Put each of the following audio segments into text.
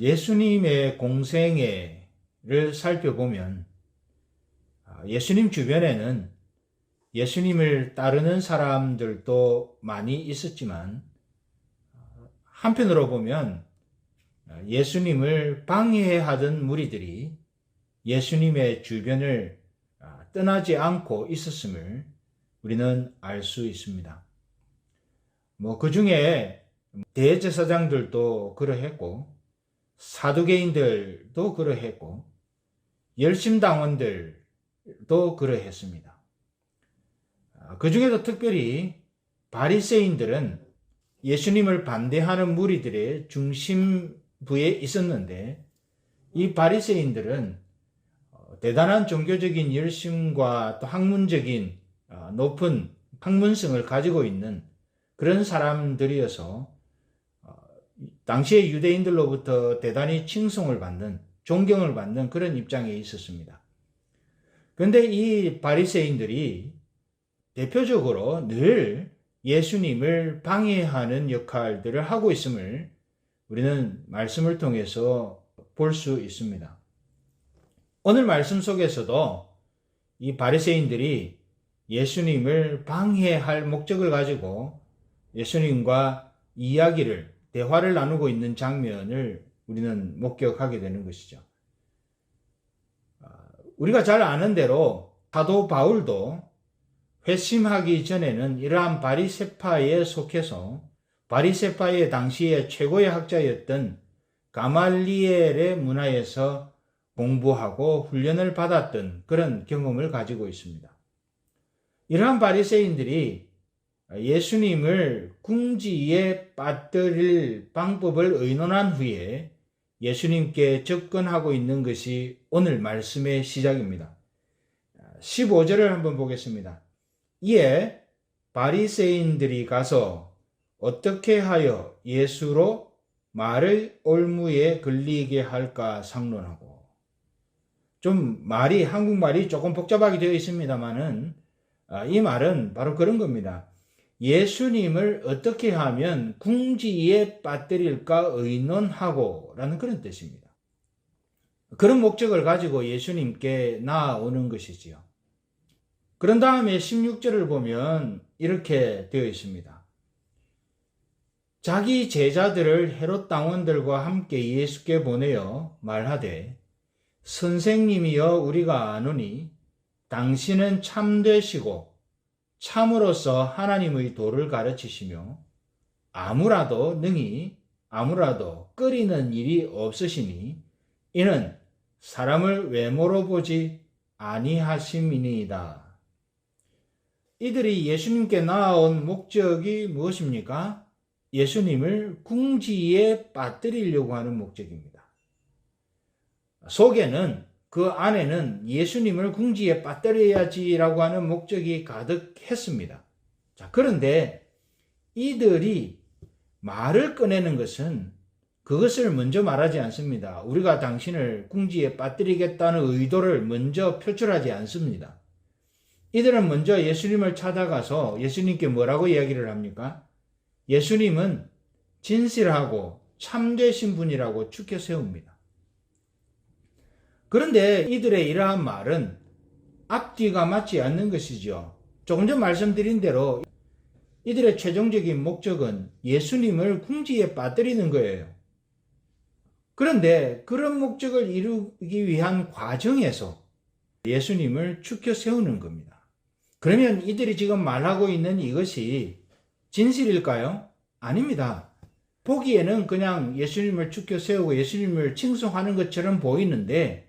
예수님의 공생애를 살펴보면 예수님 주변에는 예수님을 따르는 사람들도 많이 있었지만 한편으로 보면 예수님을 방해하던 무리들이 예수님의 주변을 떠나지 않고 있었음을 우리는 알 수 있습니다. 그 중에 대제사장들도 그러했고 사두개인들도 그러했고 열심당원들도 그러했습니다. 그 중에도 특별히 바리새인들은 예수님을 반대하는 무리들의 중심부에 있었는데 이 바리새인들은 대단한 종교적인 열심과 또 학문적인 높은 학문성을 가지고 있는 그런 사람들이어서 당시의 유대인들로부터 대단히 칭송을 받는, 존경을 받는 그런 입장에 있었습니다. 그런데 이 바리새인들이 대표적으로 늘 예수님을 방해하는 역할들을 하고 있음을 우리는 말씀을 통해서 볼 수 있습니다. 오늘 말씀 속에서도 이 바리새인들이 예수님을 방해할 목적을 가지고 예수님과 이야기를, 대화를 나누고 있는 장면을 우리는 목격하게 되는 것이죠. 우리가 잘 아는 대로 사도 바울도 회심하기 전에는 이러한 바리새파에 속해서 바리새파의 당시의 최고의 학자였던 가말리엘의 문화에서 공부하고 훈련을 받았던 그런 경험을 가지고 있습니다. 이러한 바리새인들이 예수님을 궁지에 빠뜨릴 방법을 의논한 후에 예수님께 접근하고 있는 것이 오늘 말씀의 시작입니다. 15절을 한번 보겠습니다. 이에 바리새인들이 가서 어떻게 하여 예수로 말의 올무에 걸리게 할까 상론하고, 좀 말이, 한국말이 조금 복잡하게 되어 있습니다만은 이 말은 바로 그런 겁니다. 예수님을 어떻게 하면 궁지에 빠뜨릴까 의논하고 라는 그런 뜻입니다. 그런 목적을 가지고 예수님께 나아오는 것이지요. 그런 다음에 16절을 보면 이렇게 되어 있습니다. 자기 제자들을 헤롯 당원들과 함께 예수께 보내어 말하되 선생님이여 우리가 아노니 당신은 참되시고 참으로서 하나님의 도를 가르치시며 아무라도 끓이는 일이 없으시니 이는 사람을 외모로 보지 아니하심이니이다. 이들이 예수님께 나아온 목적이 무엇입니까? 예수님을 궁지에 빠뜨리려고 하는 목적입니다. 속에는, 그 안에는 예수님을 궁지에 빠뜨려야지라고 하는 목적이 가득했습니다. 자, 그런데 이들이 말을 꺼내는 것은 그것을 먼저 말하지 않습니다. 우리가 당신을 궁지에 빠뜨리겠다는 의도를 먼저 표출하지 않습니다. 이들은 먼저 예수님을 찾아가서 예수님께 뭐라고 이야기를 합니까? 예수님은 진실하고 참되신 분이라고 추켜 세웁니다. 그런데 이들의 이러한 말은 앞뒤가 맞지 않는 것이죠. 조금 전 말씀드린 대로 이들의 최종적인 목적은 예수님을 궁지에 빠뜨리는 거예요. 그런데 그런 목적을 이루기 위한 과정에서 예수님을 추켜 세우는 겁니다. 그러면 이들이 지금 말하고 있는 이것이 진실일까요? 아닙니다. 보기에는 그냥 예수님을 추켜 세우고 예수님을 칭송하는 것처럼 보이는데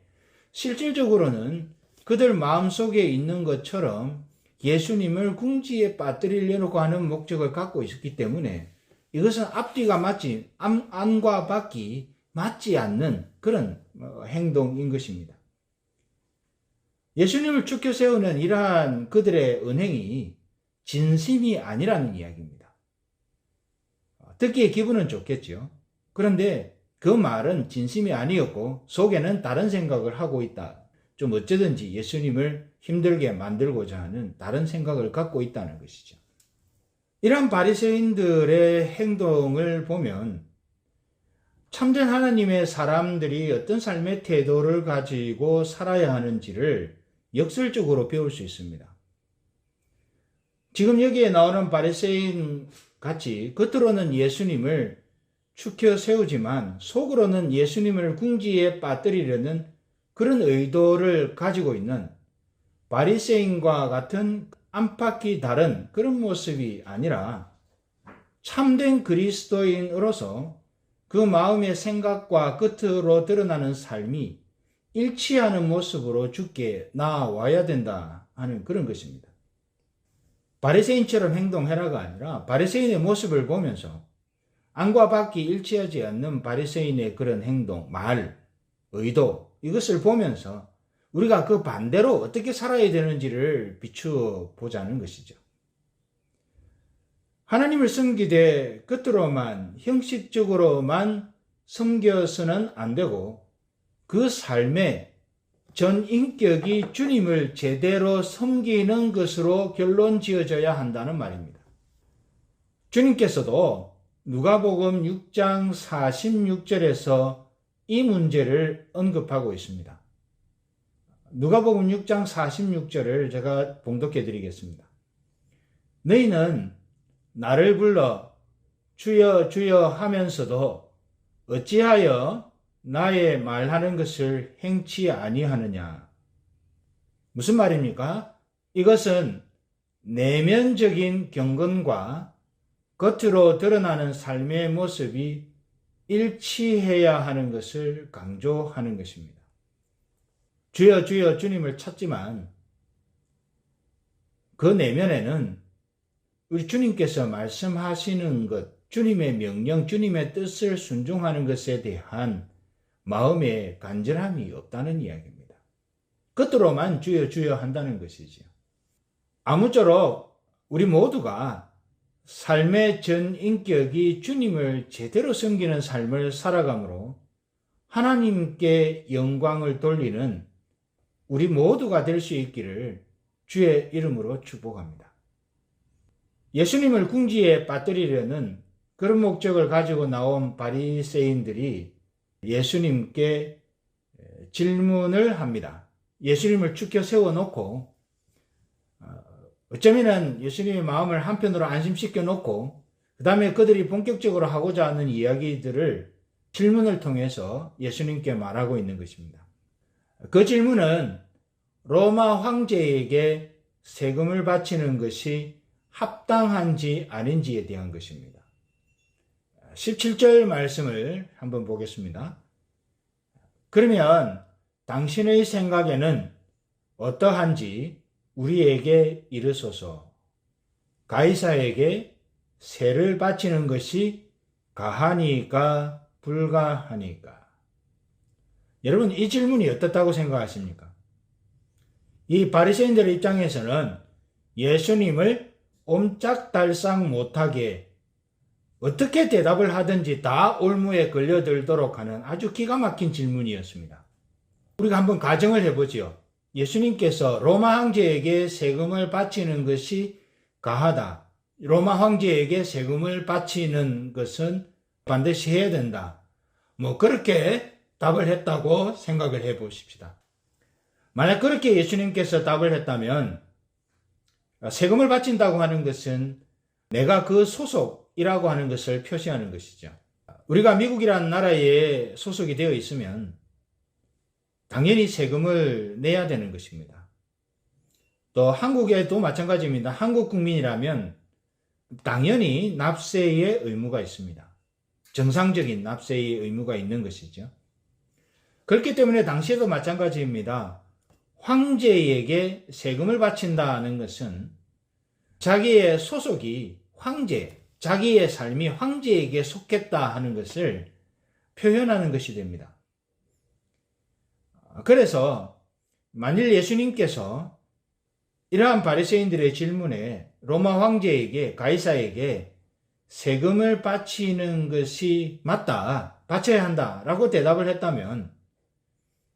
실질적으로는 그들 마음속에 있는 것처럼 예수님을 궁지에 빠뜨리려고 하는 목적을 갖고 있었기 때문에 이것은 앞뒤가 안과 밖이 맞지 않는 그런 행동인 것입니다. 예수님을 추켜 세우는 이러한 그들의 언행이 진심이 아니라는 이야기입니다. 듣기에 기분은 좋겠죠. 그런데 그 말은 진심이 아니었고 속에는 다른 생각을 하고 있다. 좀 어쩌든지 예수님을 힘들게 만들고자 하는 다른 생각을 갖고 있다는 것이죠. 이러한 바리새인들의 행동을 보면 참된 하나님의 사람들이 어떤 삶의 태도를 가지고 살아야 하는지를 역설적으로 배울 수 있습니다. 지금 여기에 나오는 바리새인 같이 겉으로는 예수님을 추켜 세우지만 속으로는 예수님을 궁지에 빠뜨리려는 그런 의도를 가지고 있는 바리새인과 같은 안팎이 다른 그런 모습이 아니라 참된 그리스도인으로서 그 마음의 생각과 겉으로 드러나는 삶이 일치하는 모습으로 주께 나아와야 된다 하는 그런 것입니다. 바리새인처럼 행동해라가 아니라 바리새인의 모습을 보면서 안과 밖이 일치하지 않는 바리새인의 그런 행동, 말, 의도 이것을 보면서 우리가 그 반대로 어떻게 살아야 되는지를 비추어 보자는 것이죠. 하나님을 섬기되 겉으로만 형식적으로만 섬겨서는 안 되고 그 삶의 전 인격이 주님을 제대로 섬기는 것으로 결론 지어져야 한다는 말입니다. 주님께서도 누가복음 6장 46절에서 이 문제를 언급하고 있습니다. 누가복음 6장 46절을 제가 봉독해 드리겠습니다. 너희는 나를 불러 주여 주여 하면서도 어찌하여 나의 말하는 것을 행치 아니하느냐. 무슨 말입니까? 이것은 내면적인 경건과 겉으로 드러나는 삶의 모습이 일치해야 하는 것을 강조하는 것입니다. 주여 주여 주님을 찾지만 그 내면에는 우리 주님께서 말씀하시는 것, 주님의 명령, 주님의 뜻을 순종하는 것에 대한 마음의 간절함이 없다는 이야기입니다. 겉으로만 주여 주여 한다는 것이지요. 아무쪼록 우리 모두가 삶의 전 인격이 주님을 제대로 섬기는 삶을 살아감으로 하나님께 영광을 돌리는 우리 모두가 될 수 있기를 주의 이름으로 축복합니다. 예수님을 궁지에 빠뜨리려는 그런 목적을 가지고 나온 바리새인들이 예수님께 질문을 합니다. 예수님을 추켜 세워놓고 어쩌면 예수님의 마음을 한편으로 안심시켜 놓고 그 다음에 그들이 본격적으로 하고자 하는 이야기들을 질문을 통해서 예수님께 말하고 있는 것입니다. 그 질문은 로마 황제에게 세금을 바치는 것이 합당한지 아닌지에 대한 것입니다. 17절 말씀을 한번 보겠습니다. 그러면 당신의 생각에는 어떠한지 우리에게 이르소서. 가이사에게 세를 바치는 것이 가하니까 불가하니까. 여러분, 이 질문이 어떻다고 생각하십니까? 이 바리새인들의 입장에서는 예수님을 옴짝달싹 못하게 어떻게 대답을 하든지 다 올무에 걸려들도록 하는 아주 기가 막힌 질문이었습니다. 우리가 한번 가정을 해보죠. 예수님께서 로마 황제에게 세금을 바치는 것이 가하다. 로마 황제에게 세금을 바치는 것은 반드시 해야 된다. 그렇게 답을 했다고 생각을 해 보십시다. 만약 그렇게 예수님께서 답을 했다면 세금을 바친다고 하는 것은 내가 그 소속이라고 하는 것을 표시하는 것이죠. 우리가 미국이라는 나라에 소속이 되어 있으면 당연히 세금을 내야 되는 것입니다. 또 한국에도 마찬가지입니다. 한국 국민이라면 당연히 납세의 의무가 있습니다. 정상적인 납세의 의무가 있는 것이죠. 그렇기 때문에 당시에도 마찬가지입니다. 황제에게 세금을 바친다는 것은 자기의 소속이 황제, 자기의 삶이 황제에게 속했다 하는 것을 표현하는 것이 됩니다. 그래서 만일 예수님께서 이러한 바리새인들의 질문에 로마 황제에게, 가이사에게 세금을 바치는 것이 맞다, 바쳐야 한다 라고 대답을 했다면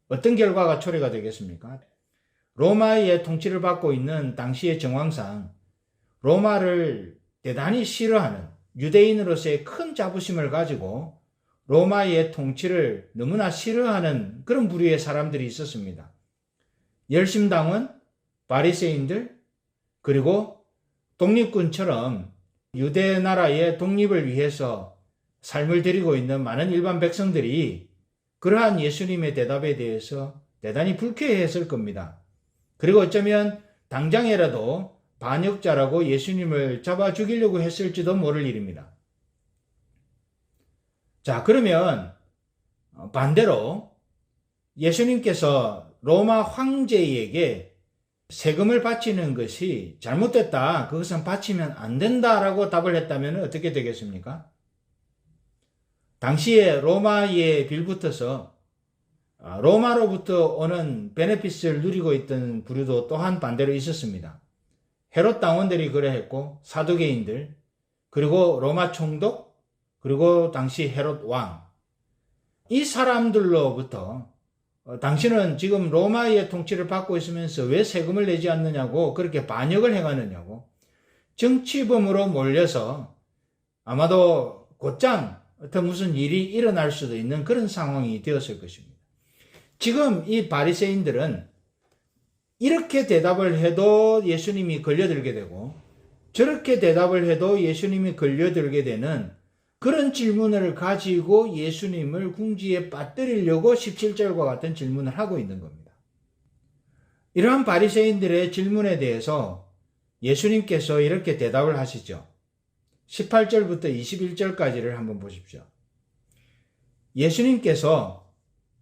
어떤 결과가 초래가 되겠습니까? 로마의 통치를 받고 있는 당시의 정황상 로마를 대단히 싫어하는 유대인으로서의 큰 자부심을 가지고 로마의 통치를 너무나 싫어하는 그런 부류의 사람들이 있었습니다. 열심당원, 바리새인들, 그리고 독립군처럼 유대 나라의 독립을 위해서 삶을 드리고 있는 많은 일반 백성들이 그러한 예수님의 대답에 대해서 대단히 불쾌했을 겁니다. 그리고 어쩌면 당장이라도 반역자라고 예수님을 잡아 죽이려고 했을지도 모를 일입니다. 자, 그러면 반대로 예수님께서 로마 황제에게 세금을 바치는 것이 잘못됐다, 그것은 바치면 안 된다라고 답을 했다면 어떻게 되겠습니까? 당시에 로마에 빌붙어서 로마로부터 오는 베네핏을 누리고 있던 부류도 또한 반대로 있었습니다. 헤롯 당원들이 그러했고, 사두개인들, 그리고 로마 총독, 그리고 당시 헤롯 왕, 이 사람들로부터 당신은 지금 로마의 통치를 받고 있으면서 왜 세금을 내지 않느냐고, 그렇게 반역을 행하느냐고 정치범으로 몰려서 아마도 곧장 어떤 무슨 일이 일어날 수도 있는 그런 상황이 되었을 것입니다. 지금 이 바리새인들은 이렇게 대답을 해도 예수님이 걸려들게 되고, 저렇게 대답을 해도 예수님이 걸려들게 되는 그런 질문을 가지고 예수님을 궁지에 빠뜨리려고 17절과 같은 질문을 하고 있는 겁니다. 이러한 바리새인들의 질문에 대해서 예수님께서 이렇게 대답을 하시죠. 18절부터 21절까지를 한번 보십시오. 예수님께서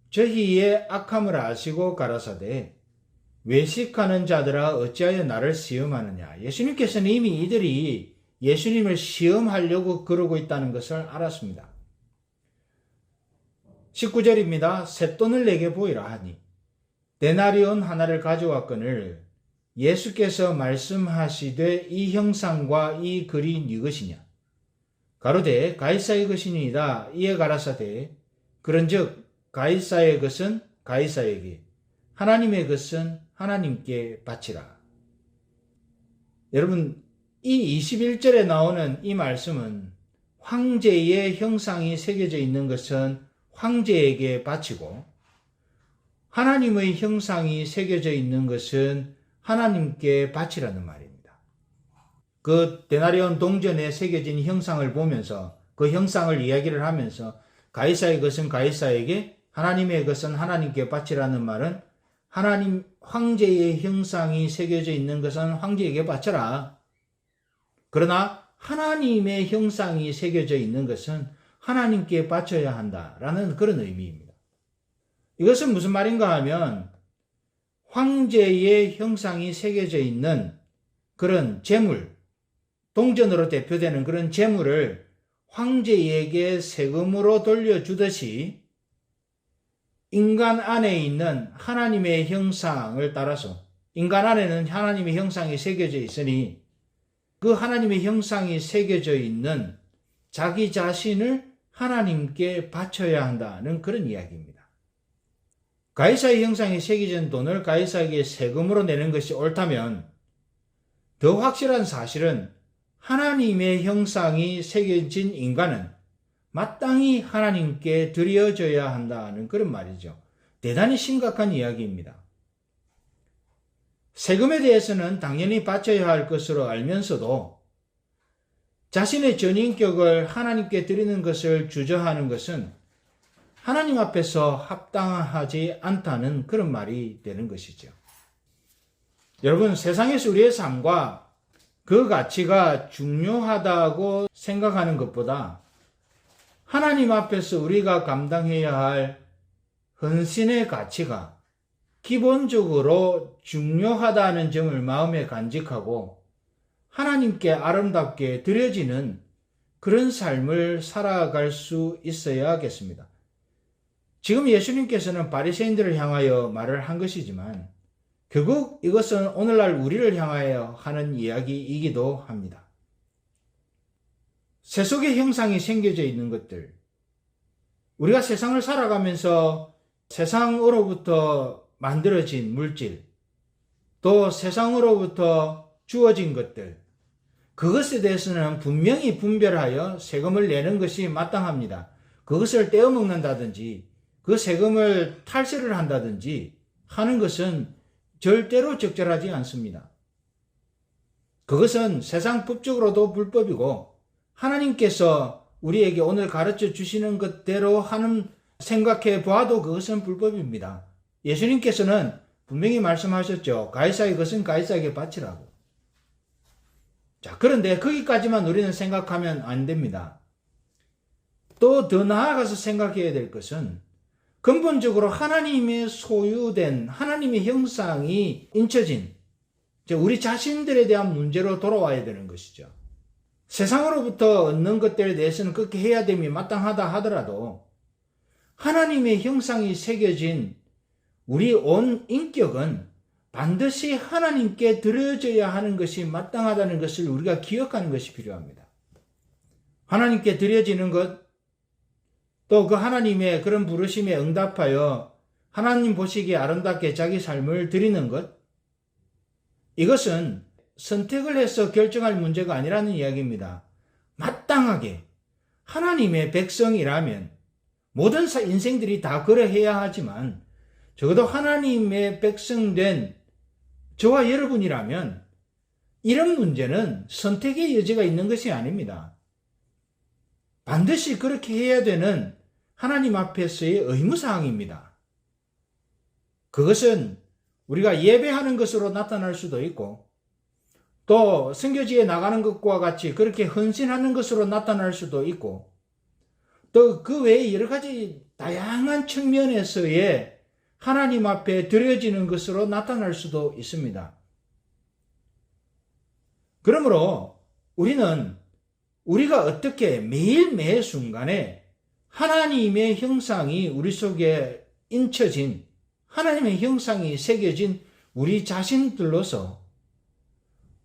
저희의 악함을 아시고 가라사대 외식하는 자들아 어찌하여 나를 시험하느냐. 예수님께서는 이미 이들이 예수님을 시험하려고 그러고 있다는 것을 알았습니다. 19절입니다. 쇳돈을 내게 보이라 하니 데나리온 하나를 가져왔거늘 예수께서 말씀하시되 이 형상과 이 글이 네 것이냐. 가로되 가이사의 것이니이다. 이에 가라사대 그런즉 가이사의 것은 가이사에게, 하나님의 것은 하나님께 바치라. 여러분, 이 21절에 나오는 이 말씀은 황제의 형상이 새겨져 있는 것은 황제에게 바치고, 하나님의 형상이 새겨져 있는 것은 하나님께 바치라는 말입니다. 그 데나리온 동전에 새겨진 형상을 보면서, 그 형상을 이야기를 하면서 가이사의 것은 가이사에게, 하나님의 것은 하나님께 바치라는 말은 하나님 황제의 형상이 새겨져 있는 것은 황제에게 바쳐라. 그러나 하나님의 형상이 새겨져 있는 것은 하나님께 바쳐야 한다라는 그런 의미입니다. 이것은 무슨 말인가 하면 황제의 형상이 새겨져 있는 그런 재물, 동전으로 대표되는 그런 재물을 황제에게 세금으로 돌려주듯이 인간 안에 있는 하나님의 형상을 따라서, 인간 안에는 하나님의 형상이 새겨져 있으니 그 하나님의 형상이 새겨져 있는 자기 자신을 하나님께 바쳐야 한다는 그런 이야기입니다. 가이사의 형상이 새겨진 돈을 가이사에게 세금으로 내는 것이 옳다면, 더 확실한 사실은 하나님의 형상이 새겨진 인간은 마땅히 하나님께 드려져야 한다는 그런 말이죠. 대단히 심각한 이야기입니다. 세금에 대해서는 당연히 바쳐야 할 것으로 알면서도 자신의 전인격을 하나님께 드리는 것을 주저하는 것은 하나님 앞에서 합당하지 않다는 그런 말이 되는 것이죠. 여러분, 세상에서 우리의 삶과 그 가치가 중요하다고 생각하는 것보다 하나님 앞에서 우리가 감당해야 할 헌신의 가치가 기본적으로 중요하다는 점을 마음에 간직하고 하나님께 아름답게 드려지는 그런 삶을 살아갈 수 있어야겠습니다. 지금 예수님께서는 바리새인들을 향하여 말을 한 것이지만 결국 이것은 오늘날 우리를 향하여 하는 이야기이기도 합니다. 세속의 형상이 생겨져 있는 것들, 우리가 세상을 살아가면서 세상으로부터 만들어진 물질, 또 세상으로부터 주어진 것들, 그것에 대해서는 분명히 분별하여 세금을 내는 것이 마땅합니다. 그것을 떼어먹는다든지 그 세금을 탈세를 한다든지 하는 것은 절대로 적절하지 않습니다. 그것은 세상 법적으로도 불법이고 하나님께서 우리에게 오늘 가르쳐 주시는 것대로 하는 생각해 보아도 그것은 불법입니다. 예수님께서는 분명히 말씀하셨죠. 가이사의 것은 가이사에게 바치라고. 자, 그런데 거기까지만 우리는 생각하면 안 됩니다. 또 더 나아가서 생각해야 될 것은 근본적으로 하나님의 소유된 하나님의 형상이 인쳐진 우리 자신들에 대한 문제로 돌아와야 되는 것이죠. 세상으로부터 얻는 것들에 대해서는 그렇게 해야 됨이 마땅하다 하더라도 하나님의 형상이 새겨진 우리 온 인격은 반드시 하나님께 드려져야 하는 것이 마땅하다는 것을 우리가 기억하는 것이 필요합니다. 하나님께 드려지는 것, 또 그 하나님의 그런 부르심에 응답하여 하나님 보시기에 아름답게 자기 삶을 드리는 것, 이것은 선택을 해서 결정할 문제가 아니라는 이야기입니다. 마땅하게 하나님의 백성이라면 모든 인생들이 다 그러해야 하지만 적어도 하나님의 백성된 저와 여러분이라면 이런 문제는 선택의 여지가 있는 것이 아닙니다. 반드시 그렇게 해야 되는 하나님 앞에서의 의무사항입니다. 그것은 우리가 예배하는 것으로 나타날 수도 있고 또 선교지에 나가는 것과 같이 그렇게 헌신하는 것으로 나타날 수도 있고 또 그 외에 여러 가지 다양한 측면에서의 하나님 앞에 드려지는 것으로 나타날 수도 있습니다. 그러므로 우리는 우리가 어떻게 매일 순간에 하나님의 형상이 우리 속에 인쳐진 하나님의 형상이 새겨진 우리 자신들로서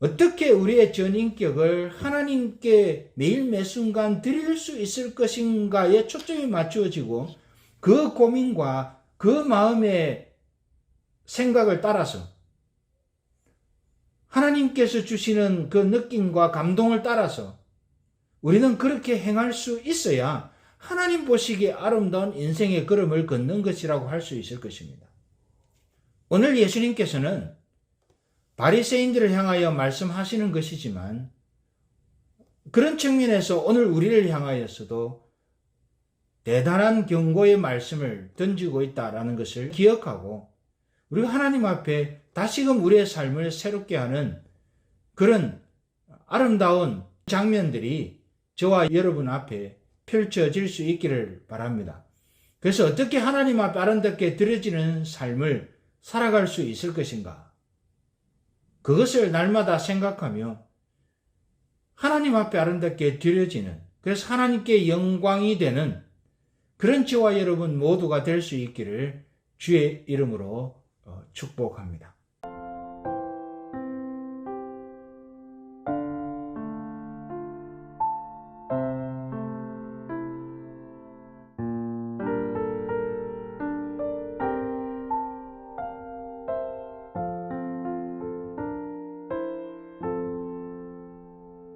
어떻게 우리의 전인격을 하나님께 매일 매순간 드릴 수 있을 것인가에 초점이 맞추어지고 그 고민과 그 마음의 생각을 따라서 하나님께서 주시는 그 느낌과 감동을 따라서 우리는 그렇게 행할 수 있어야 하나님 보시기에 아름다운 인생의 걸음을 걷는 것이라고 할 수 있을 것입니다. 오늘 예수님께서는 바리새인들을 향하여 말씀하시는 것이지만 그런 측면에서 오늘 우리를 향하여서도 대단한 경고의 말씀을 던지고 있다는 것을 기억하고 우리가 하나님 앞에 다시금 우리의 삶을 새롭게 하는 그런 아름다운 장면들이 저와 여러분 앞에 펼쳐질 수 있기를 바랍니다. 그래서 어떻게 하나님 앞에 아름답게 드려지는 삶을 살아갈 수 있을 것인가? 그것을 날마다 생각하며 하나님 앞에 아름답게 드려지는, 그래서 하나님께 영광이 되는 그런 저와 여러분 모두가 될 수 있기를 주의 이름으로 축복합니다.